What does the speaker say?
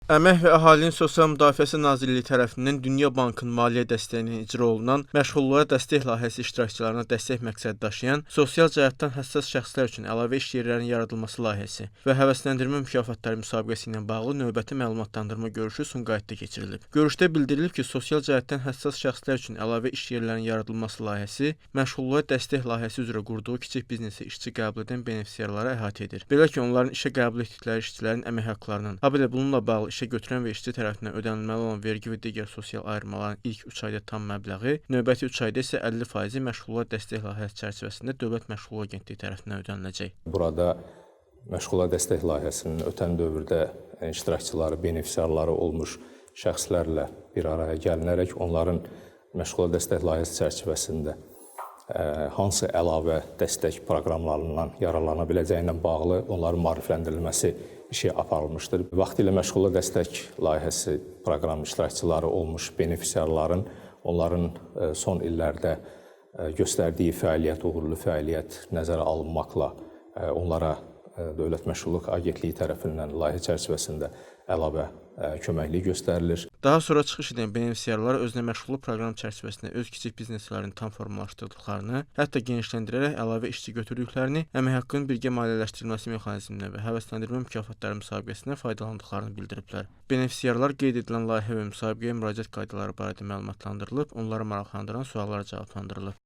Əmək və Əhalinin Sosial Müdafiəsi Nazirliyi tərəfindən Dünya Bankının maliyyə dəstəyi ilə icra olunan məşğulluğa dəstək layihəsi iştirakçılarına dəstək məqsədi daşıyan sosial cəhətdən həssas şəxslər üçün əlavə iş yerlərinin yaradılması layihəsi və həvəsləndirmə mükafatları müsabiqəsi ilə bağlı növbəti məlumatlandırma görüşü Sumqayıtda keçirilib. Görüşdə bildirilib ki, sosial cəhətdən həssas şəxslər üçün əlavə iş yerlərinin yaradılması layihəsi məşğulluğa dəstək layihəsi üzrə qurduğu kiçik biznesi işçi qəbul edən benefisiarları əhatə edir. Belə ki, onların işə qəbul etdikləri işçilərin əmək haqqlarının, habelə bununla bağlı işə götürən və işçi tərəfindən ödənilməli olan vergi və digər sosial ayırmaların ilk 3 ayda tam məbləği, növbəti 3 ayda isə 50% məşğulluğa dəstək layihəsi çərçivəsində Dövlət Məşğulluq Agentliyi tərəfindən ödəniləcək. Burada məşğulluğa dəstək layihəsinin ötən dövrdə iştirakçıları, benefisiarları olmuş şəxslərlə bir araya gəlinərək onların məşğulluğa dəstək layihəsi çərçivəsində hansı əlavə dəstək proqramlarından yararlana biləcəyi ilə bağlı onların maarifləndirilməsi işi aparılmışdır. Vaxtilə məşğulluq dəstək layihəsi proqram iştirakçıları olmuş benefisiarların onların son illərdə göstərdiyi fəaliyyət, uğurlu fəaliyyət nəzərə alınmaqla onlara Dövlət Məşğulluq Agentliyi tərəfindən layihə çərçivəsində əlavə köməklik göstərilir. Daha sonra çıxış edən benefisiarlar özünə məşğulluq proqramı çərçivəsində öz kiçik bizneslərini tam formalaşdırdıqlarını, hətta genişləndirərək əlavə işçi götürdüklərini, əmək haqqının birgə maliyyələşdirilməsi mexanizmindən və həvəsləndirmə mükafatları müsabiqəsindən faydalandıqlarını bildiriblər. Benefisiarlar qeyd edilən layihə və müsabiqəyə müraciət qaydaları barədə məlumatlandırılıb, onları maraqlandıran suallara cavablandırılıb.